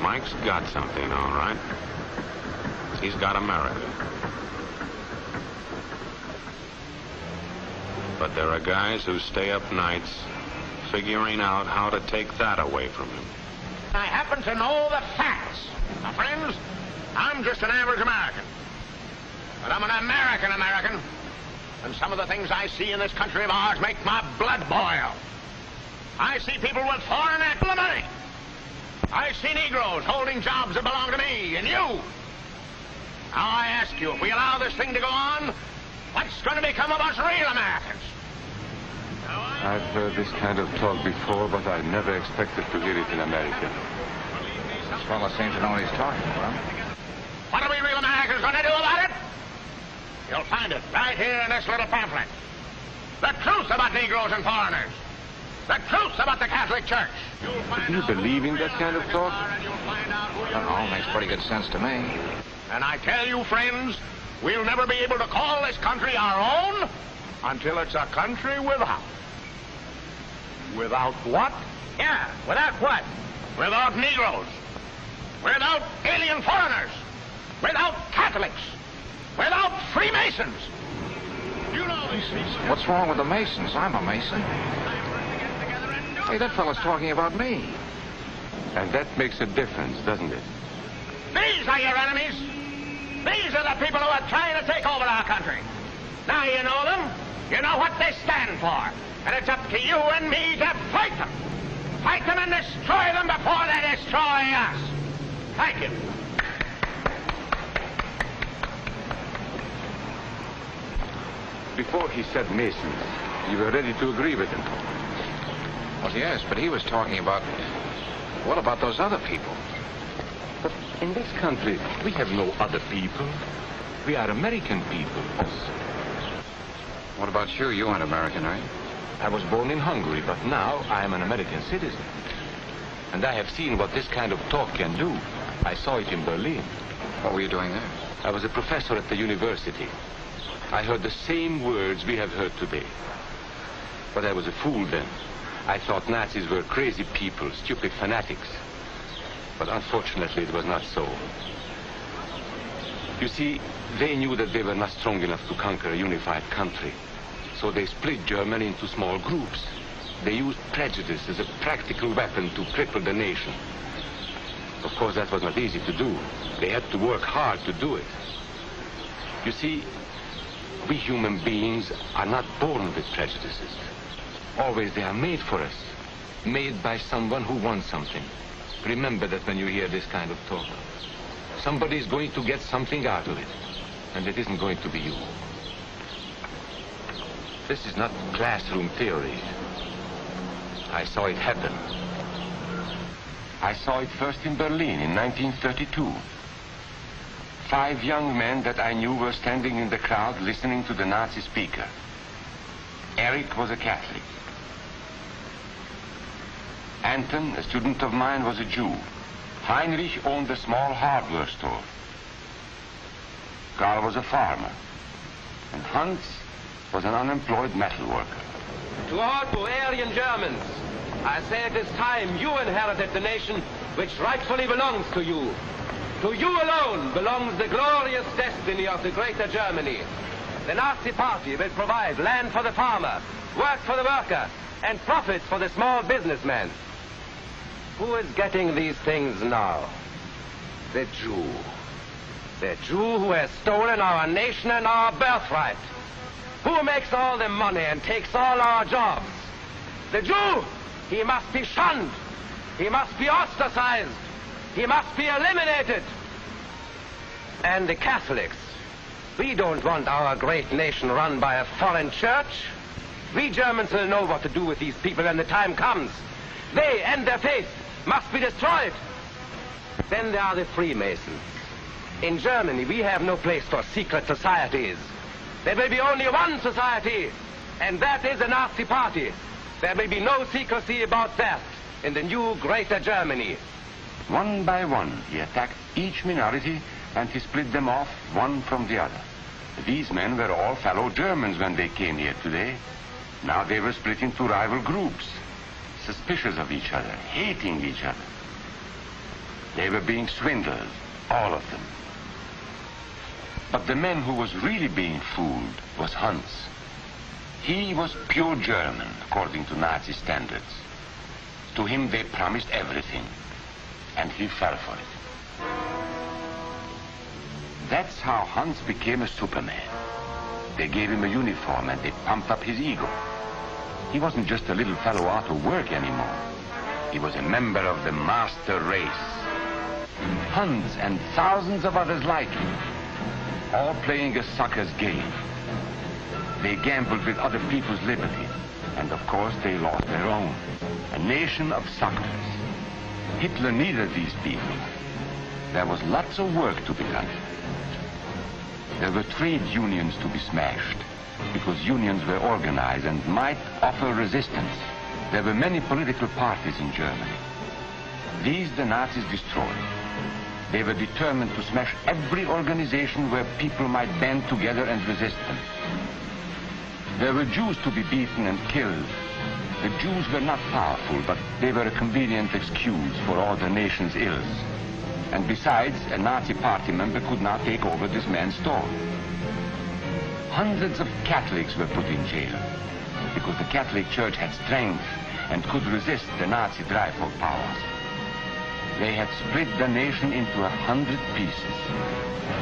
Mike's got something, all right. He's got America. But there are guys who stay up nights figuring out how to take that away from him. I happen to know the facts. My friends, I'm just an average American. But I'm an American. And some of the things I see in this country of ours make my blood boil. I see people with foreign money. I see Negroes holding jobs that belong to me and you. Now I ask you, if we allow this thing to go on, what's going to become of us real Americans? I've heard this kind of talk before, but I never expected to hear it in America. This fellow seems to know what he's talking about. What are we real Americans going to do about it? You'll find it right here in this little pamphlet. The truth about Negroes and foreigners. The truth about the Catholic Church. Do you believe in that kind of talk? I don't know, makes pretty good sense to me. And I tell you, friends, we'll never be able to call this country our own until it's a country without. Without what? Yeah, without what? Without Negroes. Without alien foreigners. Without Catholics. Without Freemasons. You know these things. What's wrong with the Masons? I'm a Mason. Hey, that fellow's talking about me. And that makes a difference, doesn't it? These are your enemies. These are the people who are trying to take over our country. Now you know them. You know what they stand for. And it's up to you and me to fight them. Fight them and destroy them before they destroy us. Thank you. Before he said Masons, you were ready to agree with him. Well, yes, but he was talking about... What about those other people? But in this country, we have no other people. We are American people. What about you? You aren't American, are you? I was born in Hungary, but now I am an American citizen. And I have seen what this kind of talk can do. I saw it in Berlin. What were you doing there? I was a professor at the university. I heard the same words we have heard today. But I was a fool then. I thought Nazis were crazy people, stupid fanatics. But unfortunately, it was not so. You see, they knew that they were not strong enough to conquer a unified country. So they split Germany into small groups. They used prejudice as a practical weapon to cripple the nation. Of course, that was not easy to do. They had to work hard to do it. You see, we human beings are not born with prejudices. Always they are made for us. Made by someone who wants something. Remember that when you hear this kind of talk. Somebody is going to get something out of it. And it isn't going to be you. This is not classroom theory. I saw it happen. I saw it first in Berlin in 1932. 5 young men that I knew were standing in the crowd listening to the Nazi speaker. Eric was a Catholic. Anton, a student of mine, was a Jew. Heinrich owned a small hardware store. Karl was a farmer. And Hans was an unemployed metal worker. To all Bavarian Germans, I say it is time you inherited the nation which rightfully belongs to you. To you alone belongs the glorious destiny of the greater Germany. The Nazi Party will provide land for the farmer, work for the worker, and profits for the small businessman. Who is getting these things now? The Jew. The Jew who has stolen our nation and our birthright. Who makes all the money and takes all our jobs? The Jew! He must be shunned. He must be ostracized. He must be eliminated. And the Catholics. We don't want our great nation run by a foreign church. We Germans will know what to do with these people when the time comes. They and their faith must be destroyed. Then there are the Freemasons. In Germany, we have no place for secret societies. There will be only one society, and that is the Nazi Party. There will be no secrecy about that in the new Greater Germany. One by one, he attacked each minority and he split them off one from the other. These men were all fellow Germans when they came here today. Now they were split into rival groups, suspicious of each other, hating each other. They were being swindled, all of them. But the man who was really being fooled was Hans. He was pure German, according to Nazi standards. To him they promised everything, and he fell for it. That's how Hans became a Superman. They gave him a uniform and they pumped up his ego. He wasn't just a little fellow out of work anymore. He was a member of the master race. Hans and thousands of others like him, all playing a sucker's game. They gambled with other people's liberty, and of course they lost their own. A nation of suckers. Hitler needed these people. There was lots of work to be done. There were trade unions to be smashed, because unions were organized and might offer resistance. There were many political parties in Germany. These the Nazis destroyed. They were determined to smash every organization where people might band together and resist them. There were Jews to be beaten and killed. The Jews were not powerful, but they were a convenient excuse for all the nation's ills. And besides, a Nazi party member could not take over this man's store. Hundreds of Catholics were put in jail because the Catholic Church had strength and could resist the Nazi drive for power. They had split the nation into 100 pieces,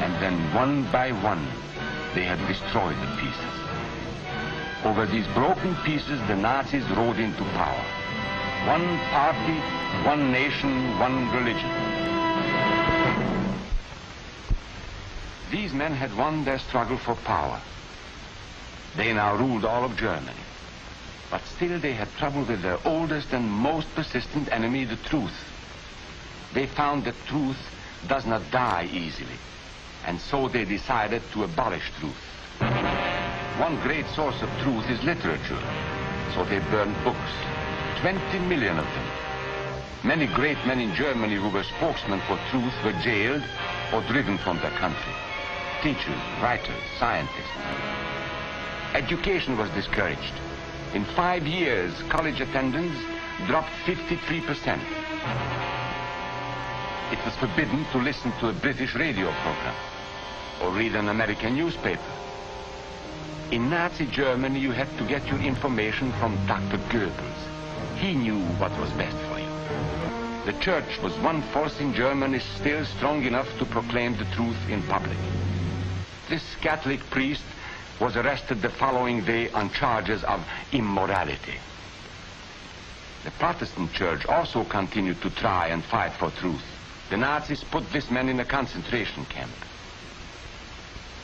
and then one by one, they had destroyed the pieces. Over these broken pieces, the Nazis rode into power. One party, one nation, one religion. These men had won their struggle for power. They now ruled all of Germany. But still they had trouble with their oldest and most persistent enemy, the truth. They found that truth does not die easily, and so they decided to abolish truth. One great source of truth is literature, so they burned books, 20 million of them. Many great men in Germany who were spokesmen for truth were jailed or driven from their country. Teachers, writers, scientists. Education was discouraged. In 5 years, college attendance dropped 53%. It was forbidden to listen to a British radio program or read an American newspaper. In Nazi Germany, you had to get your information from Dr. Goebbels. He knew what was best for you. The church was one force in Germany still strong enough to proclaim the truth in public. This Catholic priest was arrested the following day on charges of immorality. The Protestant church also continued to try and fight for truth. The Nazis put this man in a concentration camp.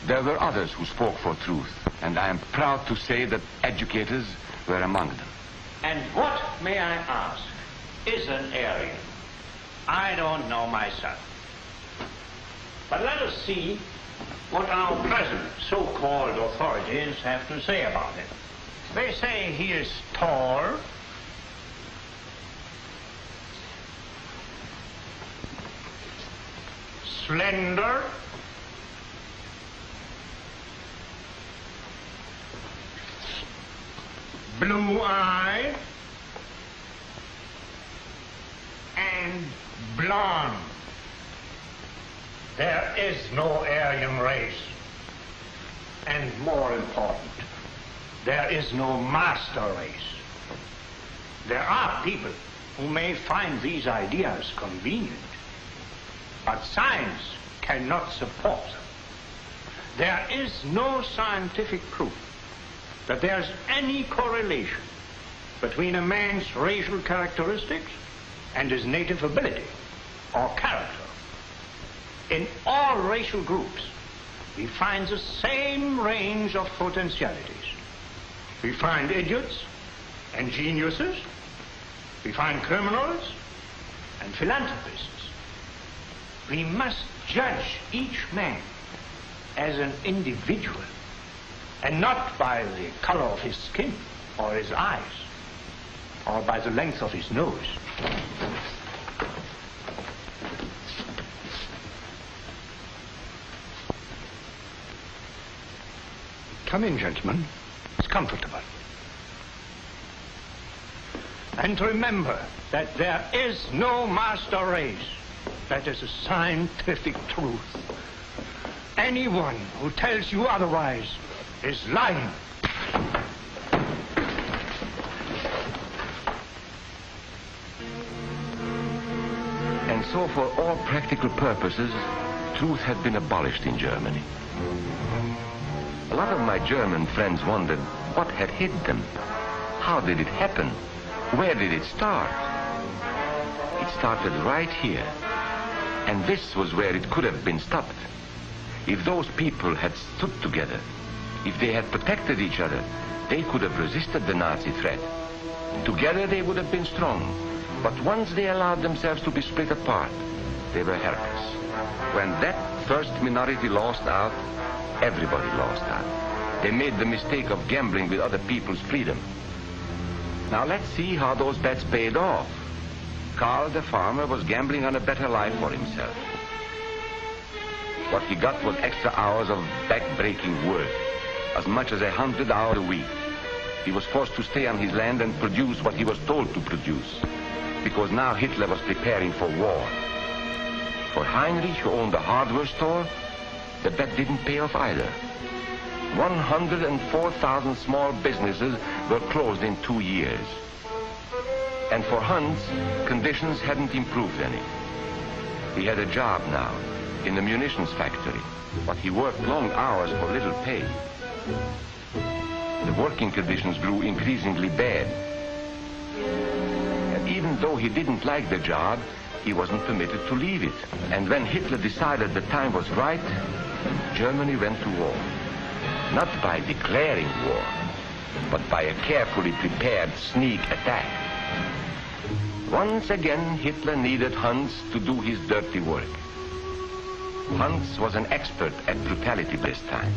There were others who spoke for truth, and I am proud to say that educators were among them. And what, may I ask, is an Aryan? I don't know myself. But let us see what our present so-called authorities have to say about it. They say he is tall, slender, blue-eyed, and blonde. There is no Aryan race. And more important, there is no master race. There are people who may find these ideas convenient, but science cannot support them. There is no scientific proof that there's any correlation between a man's racial characteristics and his native ability or character. In all racial groups, we find the same range of potentialities. We find idiots and geniuses. We find criminals and philanthropists. We must judge each man as an individual and not by the color of his skin or his eyes or by the length of his nose. Come in, gentlemen. It's comfortable. And remember that there is no master race. That is a scientific truth. Anyone who tells you otherwise is lying. And so for all practical purposes, truth had been abolished in Germany. A lot of my German friends wondered what had hit them. How did it happen? Where did it start? It started right here. And this was where it could have been stopped. If those people had stood together, if they had protected each other, they could have resisted the Nazi threat. Together they would have been strong. But once they allowed themselves to be split apart, they were helpless. When that first minority lost out, everybody lost out. They made the mistake of gambling with other people's freedom. Now let's see how those bets paid off. Karl the farmer was gambling on a better life for himself. What he got was extra hours of back-breaking work, as much as 100 hours a week. He was forced to stay on his land and produce what he was told to produce, because now Hitler was preparing for war. For Heinrich, who owned a hardware store, the bet didn't pay off either. 104,000 small businesses were closed in 2 years. And for Hans, conditions hadn't improved any. He had a job now in the munitions factory, but he worked long hours for little pay. The working conditions grew increasingly bad. And even though he didn't like the job, he wasn't permitted to leave it. And when Hitler decided the time was right, Germany went to war. Not by declaring war, but by a carefully prepared sneak attack. Once again, Hitler needed Hans to do his dirty work. Hans was an expert at brutality this time,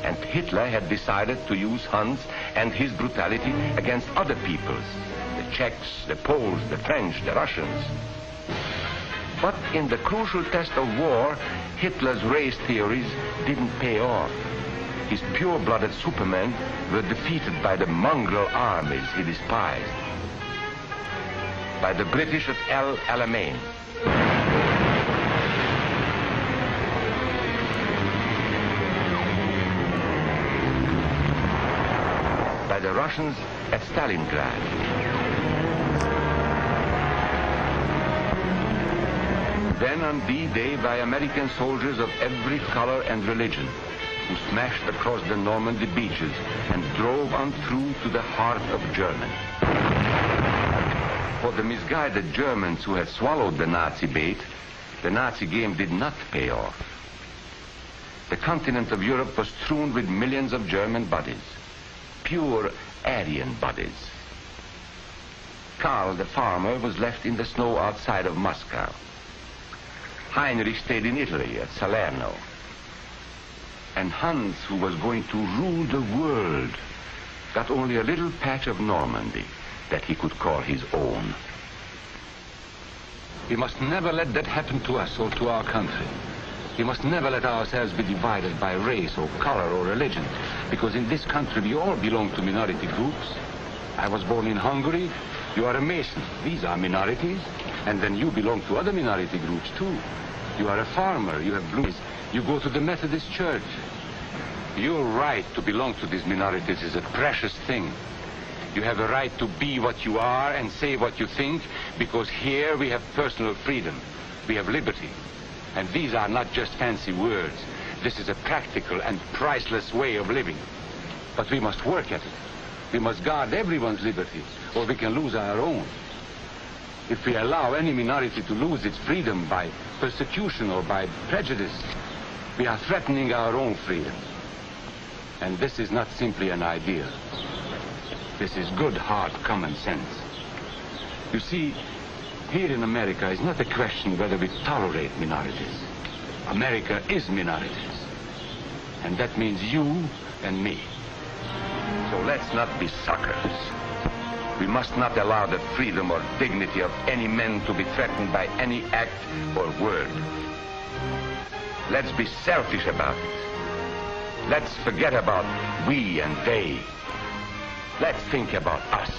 and Hitler had decided to use Hans and his brutality against other peoples, the Czechs, the Poles, the French, the Russians. But in the crucial test of war, Hitler's race theories didn't pay off. His pure-blooded supermen were defeated by the mongrel armies he despised, by the British at El Alamein, by the Russians at Stalingrad, then on D-Day by American soldiers of every color and religion, who smashed across the Normandy beaches and drove on through to the heart of Germany. For the misguided Germans who had swallowed the Nazi bait, the Nazi game did not pay off. The continent of Europe was strewn with millions of German bodies, pure Aryan bodies. Karl the farmer was left in the snow outside of Moscow. Heinrich stayed in Italy at Salerno. And Hans, who was going to rule the world, got only a little patch of Normandy that he could call his own. We must never let that happen to us or to our country. We must never let ourselves be divided by race or color or religion, because in this country we all belong to minority groups. I was born in Hungary. You are a Mason. These are minorities. And then you belong to other minority groups too. You are a farmer. You have blues. You go to the Methodist Church. Your right to belong to these minorities is a precious thing. You have a right to be what you are and say what you think, because here we have personal freedom. We have liberty. And these are not just fancy words. This is a practical and priceless way of living. But we must work at it. We must guard everyone's liberty, or we can lose our own. If we allow any minority to lose its freedom by persecution or by prejudice, we are threatening our own freedom. And this is not simply an idea. This is good, hard common sense. You see, here in America is not a question whether we tolerate minorities. America is minorities. And that means you and me. So let's not be suckers. We must not allow the freedom or dignity of any man to be threatened by any act or word. Let's be selfish about it. Let's forget about we and they. Let's think about us.